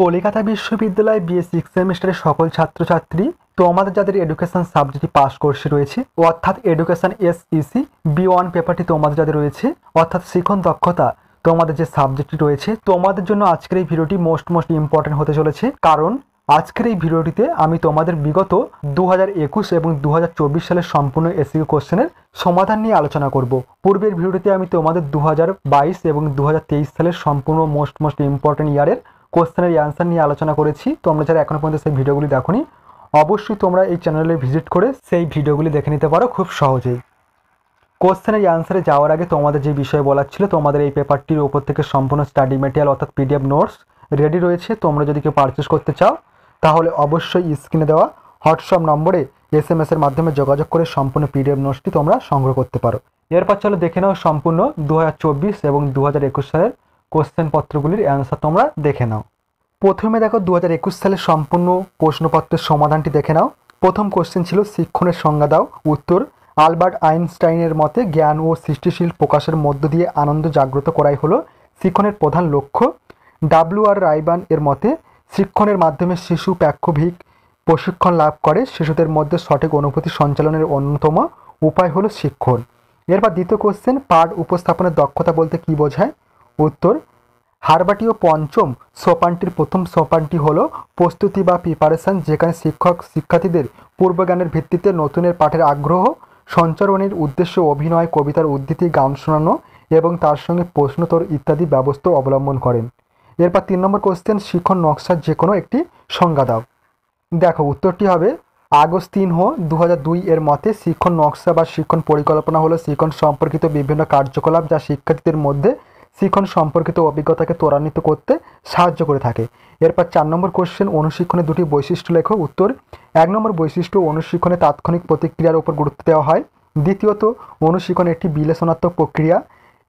কলিকাতা বিশ্ববিদ্যালয় BA six সেমিস্টারের সকল ছাত্রছাত্রী তোমাদের যাদের এডুকেশন সাবজেক্টটি পাস কোর্সে রয়েছে অর্থাৎ এডুকেশন এসইসি বি1 পেপারটি তোমাদের যাদের রয়েছে অর্থাৎ শিখন দক্ষতা তোমাদের যে সাবজেক্টটি রয়েছে তোমাদের জন্য আজকের এই ভিডিওটি মোস্ট ইম্পর্টেন্ট হতে চলেছে। কারণ আজকের এই ভিডিওটিতে আমি তোমাদের বিগত 2021 এবং 2024 সালের সম্পূর্ণ এসইউ কোশ্চেনের সমাধান নিয়ে আলোচনা করব। পূর্বের ভিডিওটিতে আমি তোমাদের 2022 এবং 2023 সালের সম্পূর্ণ মোস্ট ইম্পর্টেন্ট ইয়ারের কোশ্চেনের অ্যান্সার নিয়ে আলোচনা করেছি। তোমরা যারা এখনো পর্যন্ত সেই ভিডিওগুলি দেখোনি অবশ্যই তোমরা এই চ্যানেলে ভিজিট করে সেই ভিডিওগুলি দেখে নিতে পারো খুব সহজেই। কোশ্চেনের অ্যান্সারে যাওয়ার আগে তোমাদের যে বিষয় বলার ছিল, তোমাদের এই পেপারটির উপর থেকে সম্পূর্ণ স্টাডি মেটেরিয়াল অর্থাৎ পিডিএফ নোটস রেডি রয়েছে। তোমরা যদি কেউ পারচেস করতে চাও তাহলে অবশ্যই স্ক্রিনে দেওয়া হোয়াটসঅ্যাপ নম্বরে SMS এর মাধ্যমে যোগাযোগ করে সম্পূর্ণ পিডিএফ নোটসটি তোমরা সংগ্রহ করতে পারো। এরপর চলো দেখে নাও সম্পূর্ণ 2024 এবং 2021 সালের কোশ্চেন পত্রগুলির অ্যান্সার তোমরা দেখে নাও। প্রথমে দেখো 2021 সালের সম্পূর্ণ প্রশ্নপত্রের সমাধানটি দেখে নাও। প্রথম কোশ্চেন ছিল শিক্ষণের সংজ্ঞা দাও। উত্তর, আলবার্ট আইনস্টাইনের মতে জ্ঞান ও সৃষ্টিশীল প্রকাশের মধ্য দিয়ে আনন্দ জাগ্রত করাই হলো শিক্ষণের প্রধান লক্ষ্য। WR রাইবান এর মতে শিক্ষণের মাধ্যমে শিশু প্রেক্ষাভিক প্রশিক্ষণ লাভ করে, শিশুদের মধ্যে সঠিক অনুভূতি সঞ্চালনের অন্যতম উপায় হলো শিক্ষণ। এরপর দ্বিতীয় কোশ্চেন, পাঠ উপস্থাপনের দক্ষতা বলতে কি বোঝায়? উত্তর, হারবার্টীয় পঞ্চম সোপানটির প্রথম সোপানটি হলো প্রস্তুতি বা প্রিপারেশন, যেখানে শিক্ষক শিক্ষার্থীদের পূর্বজ্ঞানের ভিত্তিতে নতুনের পাঠের আগ্রহ সঞ্চারণের উদ্দেশ্য অভিনয়, কবিতার উদ্ধৃতি, গান শোনানো এবং তার সঙ্গে প্রশ্নোত্তর ইত্যাদি ব্যবস্থা অবলম্বন করেন। এরপর 3 নম্বর কোশ্চেন, শিক্ষণ নকশার যে কোনো একটি সংজ্ঞা দাও। দেখো উত্তরটি হবে আগস্তিনহো 2002 এর মতে শিক্ষণ নকশা বা শিক্ষণ পরিকল্পনা হলো শিক্ষণ সম্পর্কিত বিভিন্ন কার্যকলাপ যা শিক্ষার্থীদের মধ্যে শিক্ষণ সম্পর্কিত অভিজ্ঞতাকে ত্বরান্বিত করতে সাহায্য করে থাকে। এরপর 4 নম্বর কোশ্চেন, অনুশিক্ষণের দুটি বৈশিষ্ট্য লেখো। উত্তর, 1 নম্বর বৈশিষ্ট্য, অনুশিক্ষণে তাৎক্ষণিক প্রতিক্রিয়ার উপর গুরুত্ব দেওয়া হয়। দ্বিতীয়ত, অনুশিক্ষণ একটি বিশ্লেষণাত্মক প্রক্রিয়া।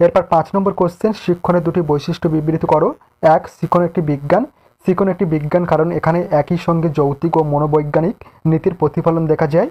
এরপর 5 নম্বর কোশ্চেন, শিক্ষণের দুটি বৈশিষ্ট্য বিবৃত করো। 1, শিক্ষণ একটি বিজ্ঞান। শিক্ষণ একটি বিজ্ঞান কারণ এখানে একই সঙ্গে যৌক্তিক ও মনোবৈজ্ঞানিক নীতির প্রতিফলন দেখা যায়।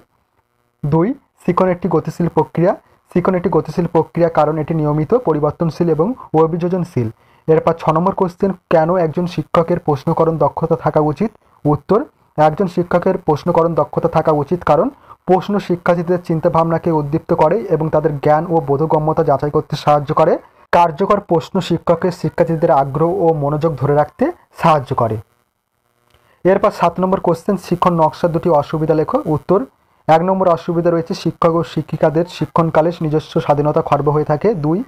2, শিক্ষণ একটি গতিশীল প্রক্রিয়া। শিক্ষণ একটি গতিশীল প্রক্রিয়া কারণ এটি নিয়মিত, পরিবর্তনশীল এবং অভিযোজনশীল। এরপর 6 নম্বর কোশ্চেন, কেন একজন শিক্ষকের প্রশ্নকরণ দক্ষতা থাকা উচিত? উত্তর, একজন শিক্ষকের প্রশ্নকরণ দক্ষতা থাকা উচিত কারণ প্রশ্ন শিক্ষার্থীদের চিন্তাভাবনাকে উদ্দীপ্ত করে এবং তাদের জ্ঞান ও বোধগম্যতা যাচাই করতে সাহায্য করে। কার্যকর প্রশ্ন শিক্ষকের শিক্ষার্থীদের আগ্রহ ও মনোযোগ ধরে রাখতে সাহায্য করে। এরপর 7 নম্বর কোশ্চেন, শিক্ষণ নকশার দুটি অসুবিধা লেখো। উত্তর, 1 নম্বর অসুবিধা রয়েছে শিক্ষক ও শিক্ষিকাদের শিক্ষণকালে নিজস্ব স্বাধীনতা খর্ব হয়ে থাকে। 2,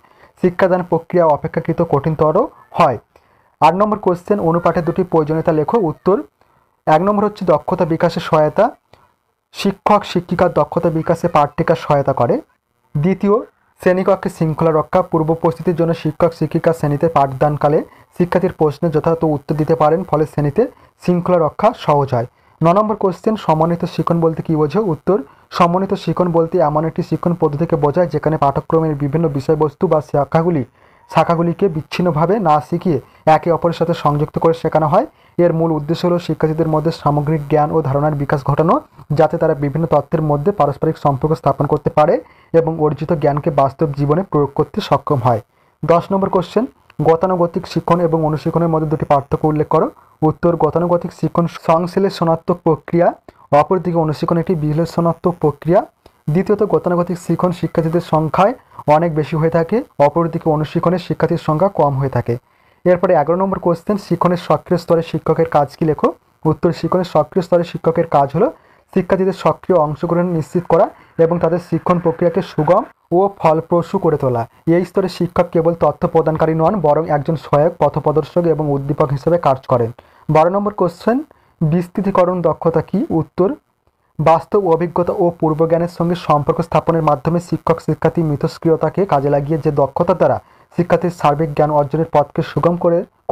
শিক্ষাদান প্রক্রিয়া অপেক্ষাকৃত কঠিনতর হয়। 8 নম্বর কোশ্চেন, অনুপাঠের দুটি প্রয়োজনীয়তা লেখো। উত্তর, 1 নম্বর হচ্ছে দক্ষতা বিকাশে সহায়তা। শিক্ষক শিক্ষিকার দক্ষতা বিকাশে পাঠ্যিকা সহায়তা করে। দ্বিতীয়, শ্রেণীকক্ষে শৃঙ্খলা রক্ষা। পূর্ব প্রস্তুতির জন্য শিক্ষক শিক্ষিকা শ্রেণীতে পাঠদানকালে শিক্ষার্থীর প্রশ্নের যথাযথ উত্তর দিতে পারেন, ফলে শ্রেণীতে শৃঙ্খলা রক্ষা সহজ হয়। 9 নম্বর কোশ্চেন, সমন্বিত শিক্ষণ বলতে কী বোঝো? উত্তর, সমন্বিত শিক্ষণ বলতে এমন একটি শিক্ষণ পদ্ধতিকে বোঝায় যেখানে পাঠ্যক্রমের বিভিন্ন বিষয়বস্তু বা শাখাগুলিকে বিচ্ছিন্নভাবে না শিখিয়ে একে অপরের সাথে সংযুক্ত করে শেখানো হয়। এর মূল উদ্দেশ্য হলো শিক্ষার্থীদের মধ্যে সামগ্রিক জ্ঞান ও ধারণার বিকাশ ঘটানো, যাতে তারা বিভিন্ন তত্ত্বের মধ্যে পারস্পরিক সম্পর্ক স্থাপন করতে পারে এবং অর্জিত জ্ঞানকে বাস্তব জীবনে প্রয়োগ করতে সক্ষম হয়। 10 নম্বর কোশ্চেন, গতানুগতিক শিক্ষণ এবং অনুশিক্ষণের মধ্যে দুটি পার্থক্য উল্লেখ করো। উত্তর, গতানুগতিক শিক্ষণ সংশ্লেষণাত্মক প্রক্রিয়া, অপরদিকে অনুশিক্ষণ একটি বিশ্লেষণাত্মক প্রক্রিয়া। দ্বিতীয়ত, গতানুগতিক শিক্ষণ শিক্ষার্থীদের সংখ্যায় অনেক বেশি হয়ে থাকে, অপরদিকে অনুশিক্ষণের শিক্ষার্থীর সংখ্যা কম হয়ে থাকে। এরপরে 11 নম্বর কোশ্চেন, শিক্ষণের সক্রিয় স্তরে শিক্ষকের কাজ কি লেখো। উত্তর, শিক্ষণের সক্রিয় স্তরে শিক্ষকের কাজ হলো শিক্ষার্থীদের সক্রিয় অংশগ্রহণ নিশ্চিত করা এবং তাদের শিক্ষণ প্রক্রিয়াকে সুগম ও ফলপ্রসূ করে তোলা। এই স্তরে শিক্ষক কেবল তথ্য প্রদানকারী নন, বরং একজন সহায়ক, পথপ্রদর্শক এবং উদ্দীপক হিসেবে কাজ করেন। 12 নম্বর কোশ্চেন, বিস্তৃতিকরণ দক্ষতা কি? উত্তর, বাস্তব অভিজ্ঞতা ও পূর্বজ্ঞানের সঙ্গে সম্পর্ক স্থাপনের মাধ্যমে শিক্ষক শিক্ষার্থী মিথস্ক্রিয়তাকে কাজে লাগিয়ে যে দক্ষতা দ্বারা শিক্ষার্থীর সার্বিক জ্ঞান অর্জনের পথকে সুগম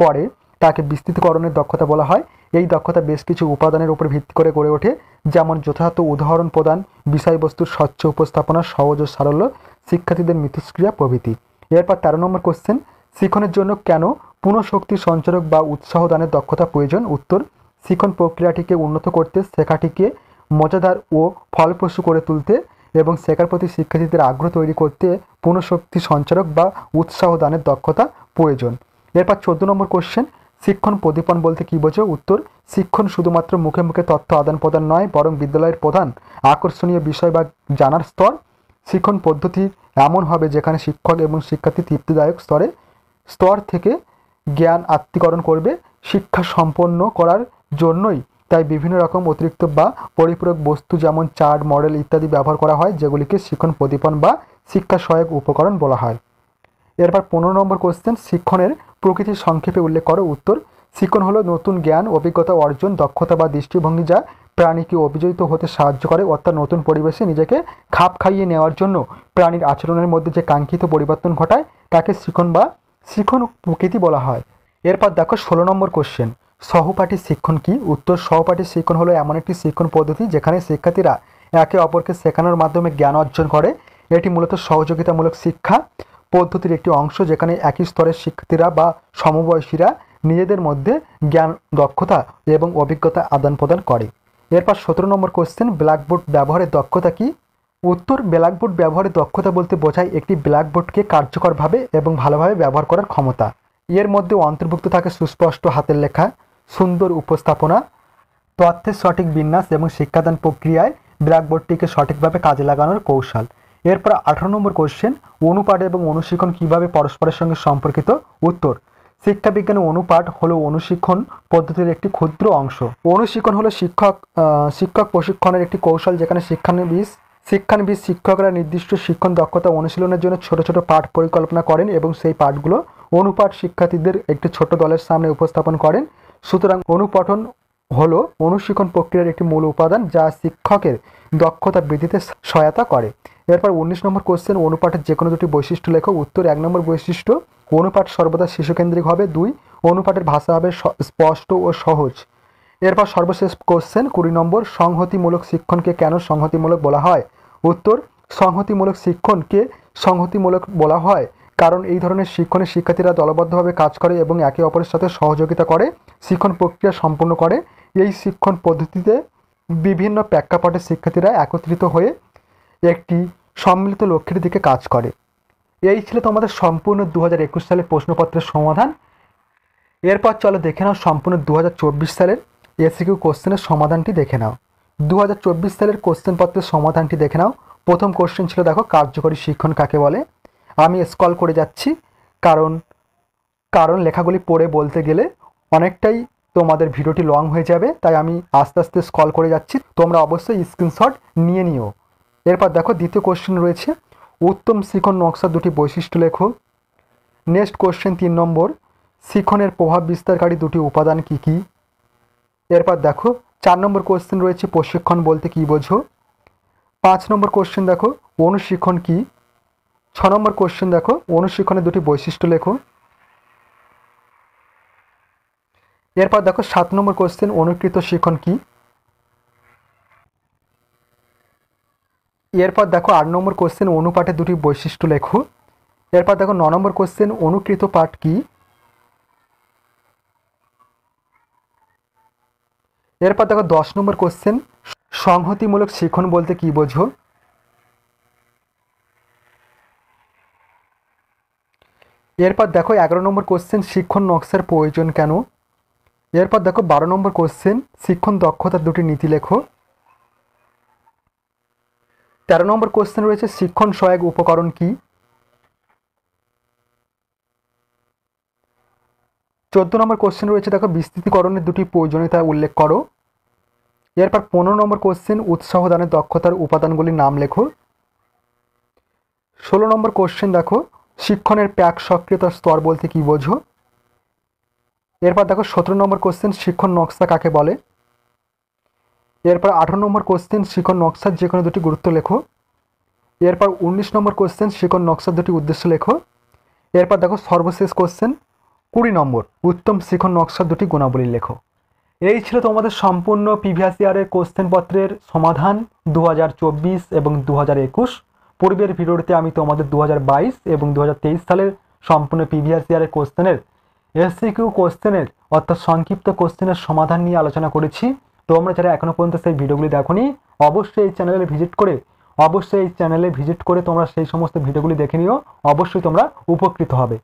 করে তাকে বিস্তৃতিকরণের দক্ষতা বলা হয়। এই দক্ষতা বেশ কিছু উপাদানের উপর ভিত্তি করে গড়ে ওঠে, যেমন যথাযথ উদাহরণ প্রদান, বিষয়বস্তুর স্বচ্ছ উপস্থাপনা, সহজ ও সারল্য, শিক্ষার্থীদের মিথস্ক্রিয়া প্রভৃতি। এরপর 13 নম্বর কোশ্চেন, শিক্ষণের জন্য কেন পুনঃশক্তি সঞ্চারক বা উৎসাহ দানের দক্ষতা প্রয়োজন? উত্তর, শিক্ষণ প্রক্রিয়াটিকে উন্নত করতে, শেখাটিকে মজাদার ও ফলপ্রসূ করে তুলতে এবং শেখার প্রতি শিক্ষার্থীদের আগ্রহ তৈরি করতে পুনঃশক্তি সঞ্চারক বা উৎসাহ দানের দক্ষতা প্রয়োজন। এরপর 14 নম্বর কোশ্চেন, শিক্ষণ প্রদীপন বলতে কী বোঝো? উত্তর, শিক্ষণ শুধুমাত্র মুখে মুখে তথ্য আদান প্রদান নয়, বরং বিদ্যালয়ের প্রধান আকর্ষণীয় বিষয় বা জানার স্তর। শিক্ষণ পদ্ধতি এমন হবে যেখানে শিক্ষক এবং শিক্ষার্থী তৃপ্তিদায়ক স্তর থেকে জ্ঞান আত্মীকরণ করবে। শিক্ষা সম্পন্ন করার জন্যই তাই বিভিন্ন রকম অতিরিক্ত বা পরিপূরক বস্তু যেমন চার্ট, মডেল ইত্যাদি ব্যবহার করা হয়, যেগুলিকে শিক্ষণ প্রদীপন বা শিক্ষা সহায়ক উপকরণ বলা হয়। এরপর 15 নম্বর কোশ্চেন, শিক্ষণের প্রকৃতি সংক্ষেপে উল্লেখ করো। উত্তর, শিক্ষণ হলো নতুন জ্ঞান, অভিজ্ঞতা অর্জন, দক্ষতা বা দৃষ্টিভঙ্গি যা প্রাণীকে অভিযোজিত হতে সাহায্য করে, অর্থাৎ নতুন পরিবেশে নিজেকে খাপ খাইয়ে নেওয়ার জন্য প্রাণীর আচরণের মধ্যে যে কাঙ্ক্ষিত পরিবর্তন ঘটায় তাকে শিক্ষণ বা শিক্ষণ প্রকৃতি বলা হয়। এরপর দেখো 16 নম্বর কোশ্চেন, সহপাঠী শিক্ষণ কি? উত্তর, সহপাঠী শিক্ষণ হলো এমন একটি শিক্ষণ পদ্ধতি যেখানে শিক্ষার্থীরা একে অপরকে শেখানোর মাধ্যমে জ্ঞান অর্জন করে। এটি মূলত সহযোগিতামূলক শিক্ষা পদ্ধতির একটি অংশ, যেখানে একই স্তরের শিক্ষার্থীরা বা সমবয়সীরা নিজেদের মধ্যে জ্ঞান, দক্ষতা এবং অভিজ্ঞতা আদান প্রদান করে। এরপর 17 নম্বর কোশ্চেন, ব্ল্যাকবোর্ড ব্যবহারের দক্ষতা কি? উত্তর, ব্ল্যাকবোর্ড ব্যবহারের দক্ষতা বলতে বোঝায় একটি ব্ল্যাকবোর্ডকে কার্যকরভাবে এবং ভালোভাবে ব্যবহার করার ক্ষমতা। এর মধ্যে অন্তর্ভুক্ত থাকে সুস্পষ্ট হাতের লেখা, সুন্দর উপস্থাপনা, তথ্যের সঠিক বিন্যাস এবং শিক্ষাদান প্রক্রিয়ায় ব্ল্যাকবোর্ডটিকে সঠিকভাবে কাজে লাগানোর কৌশল। এরপর 18 নম্বর কোশ্চেন, অনুপাঠ এবং অনুশিক্ষণ কিভাবে পরস্পরের সঙ্গে সম্পর্কিত? উত্তর, শিক্ষাবিজ্ঞানে অনুপাঠ হলো অনুশিক্ষণ পদ্ধতির একটি ক্ষুদ্র অংশ। অনুশিক্ষণ হলো শিক্ষক প্রশিক্ষণের একটি কৌশল, যেখানে শিক্ষানবিদ শিক্ষকরা নির্দিষ্ট শিক্ষণ দক্ষতা অনুশীলনের জন্য ছোট ছোট পাঠ পরিকল্পনা করেন এবং সেই পাঠগুলো অনুপাঠ শিক্ষার্থীদের একটি ছোট দলের সামনে উপস্থাপন করেন। সুতরাং অনুপঠন হলো অনুশিক্ষণ প্রক্রিয়ার একটি মূল উপাদান, যা শিক্ষকের দক্ষতা বৃদ্ধিতে সহায়তা করে। এরপর 19 নম্বর কোশ্চেন, অনুপাঠের যে কোনো দুটি বৈশিষ্ট্য লেখো। উত্তর, 1 নম্বর বৈশিষ্ট্য, অনুপাঠ সর্বদা শিশুকেন্দ্রিক হবে। 2, অনুপাঠের ভাষা হবে স্পষ্ট ও সহজ। এরপর সর্বশেষ কোশ্চেন 20 নম্বর, সংহতিমূলক শিক্ষণকে কেন সংহতিমূলক বলা হয়? উত্তর, সংহতিমূলক শিক্ষণকে সংহতিমূলক বলা হয় কারণ এই ধরনের শিক্ষণে শিক্ষার্থীরা দলবদ্ধভাবে কাজ করে এবং একে অপরের সাথে সহযোগিতা করে শিক্ষণ প্রক্রিয়া সম্পন্ন করে। এই শিক্ষণ পদ্ধতিতে বিভিন্ন প্রেক্ষাপটের শিক্ষার্থীরা একত্রিত হয়ে একটি সম্মিলিত লক্ষ্যের দিকে কাজ করে। এই ছিল তোমাদের সম্পূর্ণ 2021 সালের প্রশ্নপত্রের সমাধান। এরপর চলো দেখে নাও সম্পূর্ণ 2024 সালের এসিকিউ কোশ্চেনের সমাধানটি দেখে নাও। 2024 সালের কোশ্চেনপত্রের সমাধানটি দেখে নাও। প্রথম কোশ্চেন ছিল, দেখো, কার্যকরী শিক্ষণ কাকে বলে? আমি স্ক্রল করে যাচ্ছি কারণ লেখাগুলি পড়ে বলতে গেলে অনেকটাই তোমাদের ভিডিওটি লং হয়ে যাবে, তাই আমি আস্তে আস্তে স্ক্রল করে যাচ্ছি, তোমরা অবশ্যই স্ক্রিনশট নিয়ে নিও। এরপর দেখো দ্বিতীয় কোশ্চেন রয়েছে, উত্তম শিক্ষণ নকশার দুটি বৈশিষ্ট্য লেখো। নেক্সট কোশ্চেন 3 নম্বর, শিক্ষণের প্রভাব বিস্তারকারী দুটি উপাদান কি কি? এরপর দেখো 4 নম্বর কোশ্চেন রয়েছে, প্রশিক্ষণ বলতে কি বোঝো? 5 নম্বর কোশ্চেন দেখো, অনুশিক্ষণ কি? 6 নম্বর কোশ্চেন দেখো, অনুশিক্ষণের দুটি বৈশিষ্ট্য লেখো। এরপর দেখো 7 নম্বর কোশ্চেন, অনুকৃত শিক্ষণ কি? এরপর দেখো 8 নম্বর কোশ্চেন, অনুপাঠের দুটি বৈশিষ্ট্য লেখো। এরপর দেখো 9 নম্বর কোশ্চেন, অনুকৃত পাঠ কি? এরপর দেখো 10 নম্বর কোশ্চেন, সংহতিমূলক শিক্ষণ বলতে কি বোঝো? এরপর দেখো 11 নম্বর কোশ্চেন, শিক্ষণ নকশার প্রয়োজন কেন? এরপর দেখো 12 নম্বর কোশ্চেন, শিক্ষণ দক্ষতার দুটি নীতি লেখো। 13 নম্বর কোশ্চেন রয়েছে, শিক্ষণ সহায়ক উপকরণ কি? 14 নম্বর কোশ্চেন রয়েছে, দেখো, বিস্তৃতিকরণের দুটি প্রয়োজনীয়তা উল্লেখ করো। এরপর 15 নম্বর কোশ্চেন, উৎসাহ দানের দক্ষতার উপাদানগুলির নাম লেখো। 16 নম্বর কোশ্চেন দেখো, শিক্ষণের প্রাক সক্রিয়তার স্তর বলতে কি বোঝো? এরপর দেখো 17 নম্বর কোশ্চেন, শিক্ষণ নকশা কাকে বলে? এরপর 18 নম্বর কোশ্চেন, শিক্ষণ নকশার যে কোনো দুটি গুরুত্ব লেখো। এরপর 19 নম্বর কোশ্চেন, শিক্ষণ নকশার দুটি উদ্দেশ্য লেখো। এরপর দেখো সর্বশেষ কোশ্চেন 20 নম্বর, উত্তম শিক্ষণ নকশার দুটি গুণাবলী লেখো। এই ছিল তোমাদের সম্পূর্ণ প্রিভিয়াস ইয়ারের কোশ্চেনপত্রের সমাধান 2024 এবং 2021। পূর্বের ভিডিওতে আমি তোমাদের 2022 এবং 2023 সালের সম্পূর্ণ প্রিভিয়াস ইয়ারের কোশ্চেনের এসসিকিউ কোশ্চেনের অর্থাৎ সংক্ষিপ্ত কোশ্চেনের সমাধান নিয়ে আলোচনা করেছি। তোমরা যারা এখনো পর্যন্ত সেই ভিডিওগুলি দেখোনি, অবশ্যই এই চ্যানেলে ভিজিট করে তোমরা সেই সমস্ত ভিডিওগুলি দেখে নিও, অবশ্যই তোমরা উপকৃত হবে।